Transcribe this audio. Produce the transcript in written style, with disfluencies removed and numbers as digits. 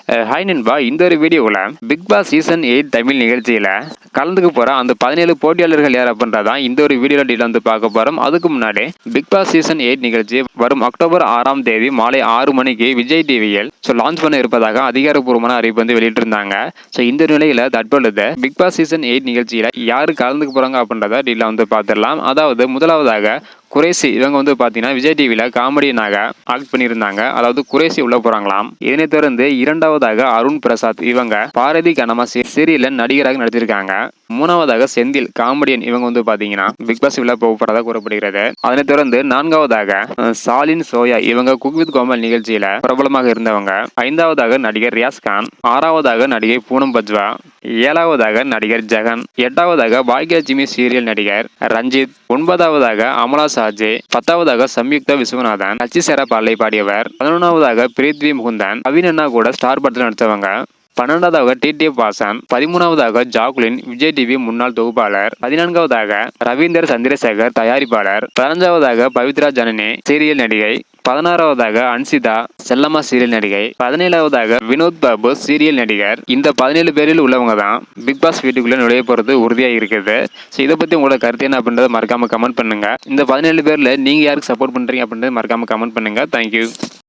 Hi நண்பா, இந்த ஒரு வீடியோவில் பிக் பாஸ் சீசன் 8 தமிழ் நிகழ்ச்சியில் கலந்துக்க போகிற அந்த 17 போட்டியாளர்கள் யார் அப்படின்றதான் இந்த ஒரு வீடியோவில் டீட்டெயில் வந்து பார்க்க போகிறோம். அதுக்கு முன்னாடி பிக் பாஸ் சீசன் 8 நிகழ்ச்சி வரும் அக்டோபர் 6ஆம் தேதி மாலை 6 மணிக்கு விஜய் டிவியில் லான்ச் பண்ண இருப்பதாக அதிகாரப்பூர்வமான அறிவிப்பு வந்து வெளியிட்டிருந்தாங்க. இந்த நிலையில் தற்பொழுது பிக் பாஸ் சீசன் 8 நிகழ்ச்சியில் யாரு கலந்துக்க போகிறாங்க அப்படின்றத டீட்டெயில் வந்து பார்த்துடலாம். அதாவது முதலாவதாக குரேசி இவங்க வந்து பார்த்தீங்கன்னா விஜய் டிவியில் காமெடியனாக ஆக்ட் பண்ணியிருந்தாங்க. அதாவது குரேசி உள்ள போறாங்களாம். இதனை தொடர்ந்து இரண்டாவதாக அருண் பிரசாத் இவங்க பாரதி கனமா சீரியலில் நடிகராக நடிச்சிருக்காங்க. மூணாவதாக செந்தில் காமெடியன் இவங்க வந்து பாத்தீங்கன்னா பிக் பாஸ் உள்ள போகிறதா கூறப்படுகிறது. அதனைத் தொடர்ந்து நான்காவதாக சாலின் சோயா இவங்க குக் வித் கோமல் நிகழ்ச்சியில பிரபலமாக இருந்தவங்க. ஐந்தாவதாக நடிகர் ரியாஸ் கான். ஆறாவதாக நடிகை பூனம் பஜ்வா. ஏழாவதாக நடிகர் ஜெகன். எட்டாவதாக பாக்யலட்சுமி சீரியல் நடிகர் ரஞ்சித். ஒன்பதாவதாக அமலா சாஜே. பத்தாவதாக சம்யுக்தா விஸ்வநாதன் அச்சிசேரா பாடலை பாடியவர். 11ஆவதாக பிரித்வி முகுந்தன் அவினண்ணா கூட ஸ்டார் படத்தில் நடித்தவங்க. 12ஆவதாக டிடிஎஃப் வாசன். 13ஆவதாக ஜாக்குலின் விஜய் டிவி முன்னாள் தொகுப்பாளர். 14ஆவதாக ரவீந்தர் சந்திரசேகர் தயாரிப்பாளர். 15ஆவதாக பவித்ரா ஜனனி சீரியல் நடிகை. 16ஆவதாக அன்சிதா செல்லம்மா சீரியல் நடிகை. 17ஆவதாக வினோத் பாபு சீரியல் நடிகர். இந்த 17 பேரில் உள்ளவங்க தான் பிக் பாஸ் வீட்டுக்குள்ள நுழைய போறது உறுதியாக இருக்குது. இதை பத்தி உங்களோட கருத்து என்ன அப்படின்றத மறக்காம கமெண்ட் பண்ணுங்க. இந்த 17 பேர்ல நீங்க யாருக்கு சப்போர்ட் பண்றீங்க அப்படின்றத மறக்காம கமெண்ட் பண்ணுங்க. தேங்க்யூ.